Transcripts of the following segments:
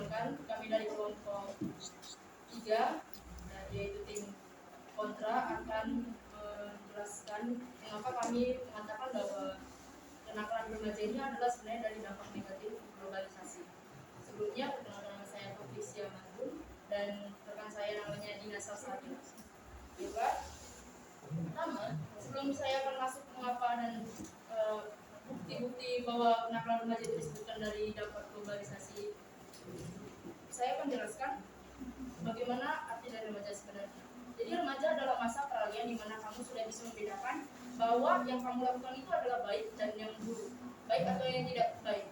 perkenalkan, kami dari kelompok 3, yaitu tim kontra, akan menjelaskan mengapa kami mengatakan bahwa kenakalan remaja ini adalah sebenarnya dari dampak negatif globalisasi. Sebelumnya, perkenalkan nama saya Patricia Mandun dan rekan saya namanya Dina Salsabila. Pertama, sebelum saya akan masuk mengapa dan bukti-bukti bahwa kenakalan remaja itu disebutkan dari dampak globalisasi, saya akan jelaskan bagaimana arti dari remaja sebenarnya. Jadi remaja adalah masa peralihan di mana kamu sudah bisa membedakan bahwa yang kamu lakukan itu adalah baik dan yang buruk, baik atau yang tidak baik.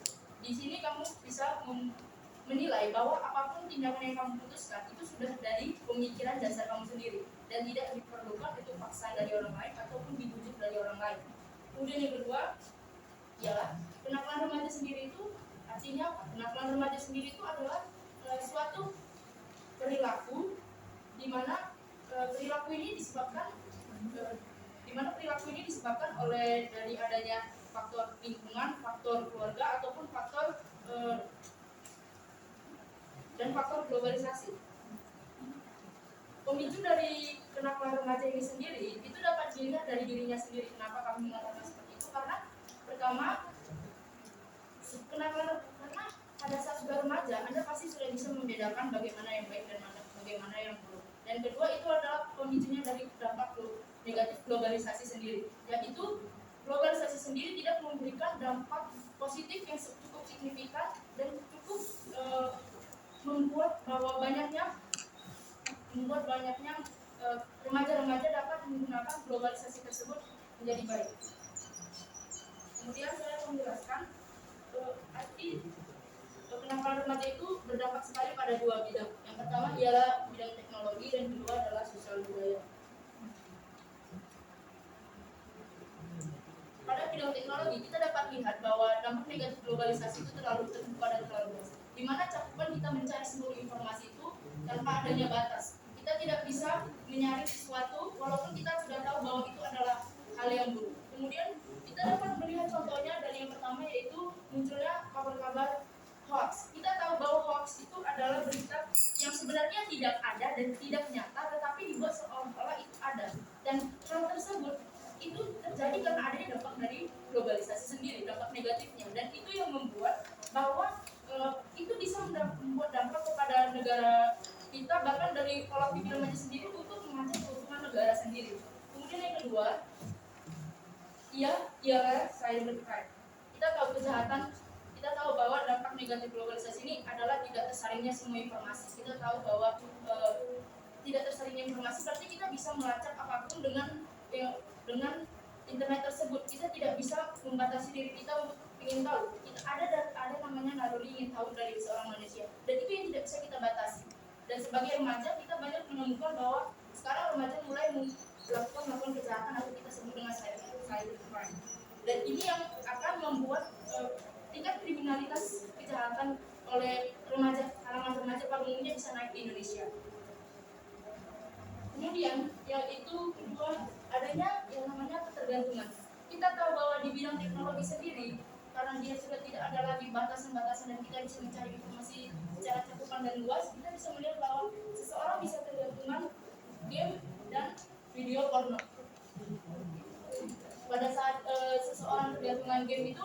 Di sini kamu bisa menilai bahwa apapun tindakan yang kamu putuskan itu sudah dari pemikiran dasar kamu sendiri dan tidak diperlukan itu paksaan dari orang lain ataupun dibujuk dari orang lain. Kemudian yang kedua ialah kenakalan remaja sendiri itu artinya apa? Kenakalan remaja sendiri itu adalah suatu perilaku di mana perilaku ini disebabkan oleh dari adanya faktor lingkungan, faktor keluarga ataupun faktor dan faktor globalisasi. Pemicu dari kenakalan remaja ini sendiri itu dapat dilihat dari dirinya sendiri. Kenapa kami mengatakan seperti itu? Karena pertama, karena pada saat sudah remaja, Anda pasti sudah bisa membedakan bagaimana yang baik dan bagaimana yang buruk. Dan kedua, itu adalah pemicunya dari dampak negatif globalisasi sendiri, yaitu globalisasi sendiri tidak memberikan dampak positif yang cukup signifikan dan cukup membuat banyaknya remaja-remaja dapat menggunakan globalisasi tersebut menjadi baik. Kemudian saya akan menjelaskan arti kenakalan remaja itu berdampak sekali pada dua bidang. Yang pertama ialah bidang teknologi dan kedua adalah sosial budaya. Pada bidang teknologi kita dapat lihat bahwa dampak negatif globalisasi itu terlalu terbuka dan terlalu luas, di mana cakupan kita mencari seluruh informasi itu tanpa adanya batas. Kita tidak bisa mencari sesuatu walaupun kita sudah tahu bahwa itu adalah hal yang buruk. Kemudian kita dapat melihat contohnya dari yang pertama, yaitu munculnya kabar-kabar hoax. Kita tahu bahwa hoax itu adalah berita yang sebenarnya tidak ada dan tidak nyata, tetapi dibuat seolah-olah itu ada. Dan hal tersebut itu terjadi karena adanya dampak dari globalisasi sendiri, dampak negatifnya. Dan itu yang membuat bahwa itu bisa membuat dampak kepada negara kita, bahkan dari pola pikir remaja sendiri untuk mengancam keutuhan negara sendiri. Kemudian yang kedua, ialah cybercrime. Kita tahu kejahatan, kita tahu bahwa dampak negatif globalisasi ini adalah tidak tersaringnya semua informasi. Kita tahu bahwa tidak tersaringnya informasi berarti kita bisa melacak apapun dengan internet tersebut. Kita tidak bisa membatasi diri kita untuk ingin tahu. Kita ada namanya naluri ingin tahu dari seorang manusia, dan itu yang tidak bisa kita batasi. Dan sebagai remaja kita banyak menemukan bahwa sekarang remaja mulai melakukan kejahatan atau kita sebut dengan cybercrime. Dan ini yang akan membuat tingkat kriminalitas kejahatan oleh kalangan remaja pada umumnya bisa naik di Indonesia. Kemudian yaitu kedua, adanya yang namanya ketergantungan. Kita tahu bahwa di bidang teknologi sendiri, karena dia sudah tidak ada lagi batasan-batasan dan kita bisa mencari informasi secara cakupan dan luas, kita bisa melihat bahwa seseorang bisa tergantungan game dan video porno. Pada saat seseorang tergantungan game itu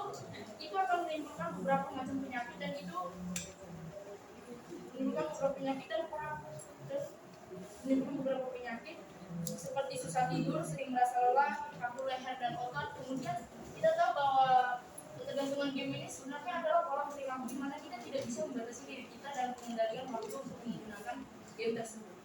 akan menimbulkan beberapa macam penyakit, dan itu menimbulkan beberapa penyakit seperti susah tidur, sering merasa lelah, kaku leher dan otot. Kemudian kita tahu bahwa ketergantungan game ini sebenarnya adalah pola perilaku di mana kita tidak bisa membatasi diri kita dan mengendalikan waktu untuk menggunakan game tersebut.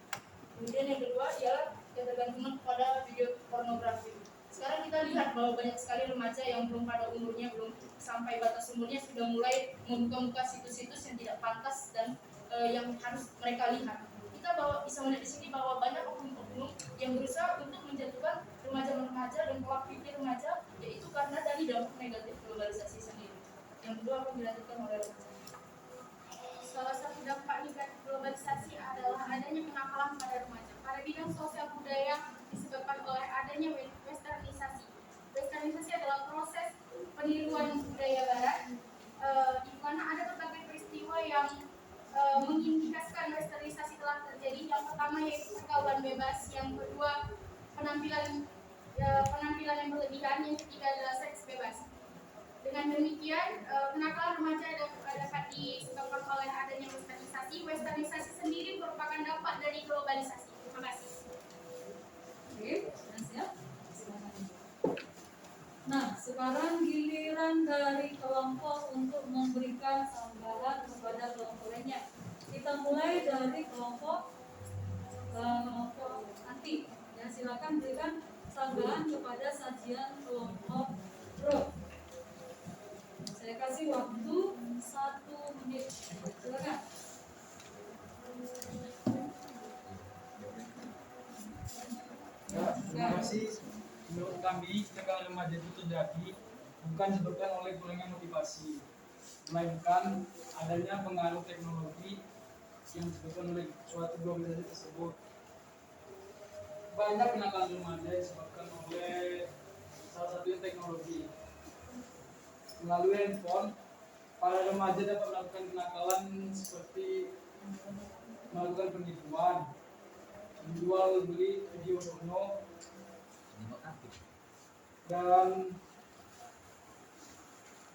Kemudian yang kedua ialah ketergantungan kepada video pornografi. Sekarang kita lihat bahwa banyak sekali remaja yang belum pada umurnya, belum sampai batas umurnya, sudah mulai membuka situs-situs yang tidak pantas dan yang harus mereka lihat. Kita bisa melihat di sini bahwa banyak oknum-oknum yang berusaha untuk menjatuhkan remaja-remaja dan pola pikir remaja, yaitu karena dari dampak negatif globalisasi sendiri. Yang kedua akan dilanjutkan oleh remaja. Salah satu dampak negatif globalisasi adalah adanya kenakalan pada remaja. Pada bidang sosial budaya disebabkan oleh adanya westernisasi. Westernisasi adalah proses peniruan budaya barat, di mana ada berbagai peristiwa yang penampilan yang berlebihan. Yang ketiga adalah seks bebas. Dengan demikian, kenakalan remaja dapat disebabkan oleh adanya westernisasi. Westernisasi sendiri merupakan dampak dari globalisasi. Terima kasih. Oke, sudah siap? Silakan. Nah, sekarang giliran dari kelompok untuk memberikan sanggahan kepada kelompok lainnya. Kita mulai dari kelompok anti. Ya, silakan berikan sanggahan kepada sajian kelompok pro. Saya kasih waktu 1 menit. Silakan. Ya, terima kasih. Menurut kami, kenakalan remaja itu terjadi bukan disebabkan oleh kurangnya motivasi, melainkan adanya pengaruh teknologi yang disebabkan oleh suatu globalisasi tersebut. Banyak kenakalan remaja disebabkan oleh salah satunya teknologi. Melalui handphone, para remaja dapat melakukan kenakalan seperti melakukan penipuan, menjual beli video porno, dan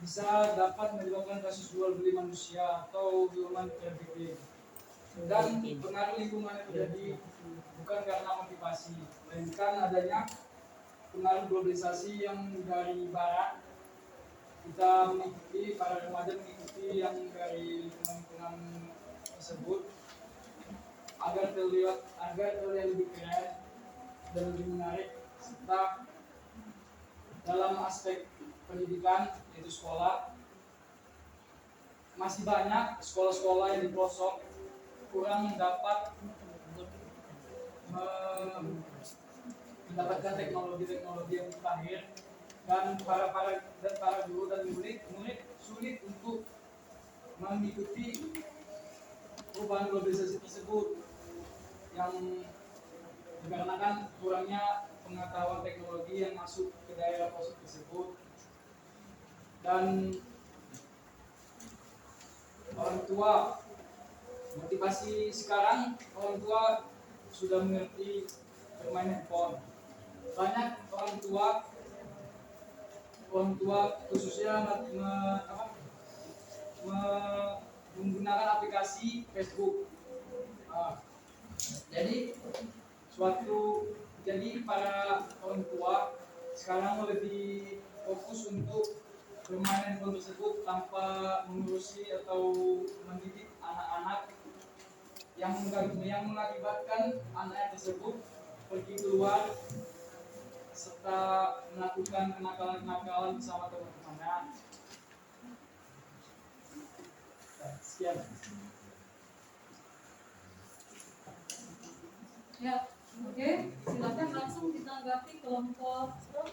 bisa dapat menyebabkan kasus jual beli manusia atau human trafficking. Dan pengaruh lingkungan yang terjadi bukan karena motivasi, melainkan adanya pengaruh globalisasi yang dari barat. Kita mengikuti, para remaja mengikuti yang dari lingkungan tersebut agar terlihat lebih keren dan lebih menarik, serta dalam aspek pendidikan yaitu sekolah, masih banyak sekolah-sekolah yang di pelosok kurang dapat mendapatkan teknologi yang terakhir, dan para guru dan murid sulit untuk mengikuti perubahan globalisasi tersebut yang dikarenakan kurangnya pengetahuan teknologi yang masuk ke daerah pelosok tersebut. Dan orang tua, motivasi sekarang orang tua sudah mengerti bermain handphone. Banyak orang tua khususnya menggunakan aplikasi Facebook. Jadi para orang tua sekarang lebih fokus untuk bermain handphone tersebut tanpa mengurusi atau mendidik anak-anak, yang mengakibatkan anak tersebut pergi keluar serta melakukan kenakalan bersama teman-temannya. Sekian. Ya, oke. Silakan langsung ditanggapi kelompok pro.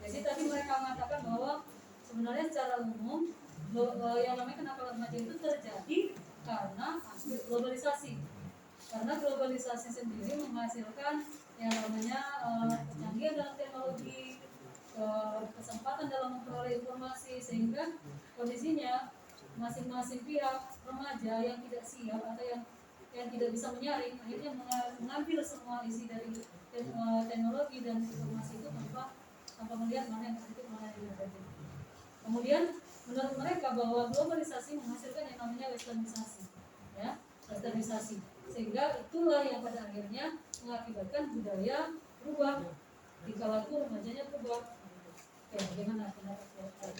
Jadi tadi mereka mengatakan bahwa sebenarnya secara umum yang namanya kenakalan remaja itu terjadi karena globalisasi. Karena globalisasi sendiri menghasilkan yang namanya kecanggihan dalam teknologi, kesempatan dalam memperoleh informasi, sehingga kondisinya masing-masing pihak remaja yang tidak siap atau yang tidak bisa menyaring akhirnya mengambil semua isi dari teknologi dan informasi itu tanpa melihat mana yang positif mana yang negatif. Kemudian menurut mereka bahwa globalisasi menghasilkan yang namanya westernisasi, ya, westernisasi, sehingga itulah yang pada akhirnya mengakibatkan budaya berubah, tingkah laku remajanya berubah. Ya, bagaimana pendapat?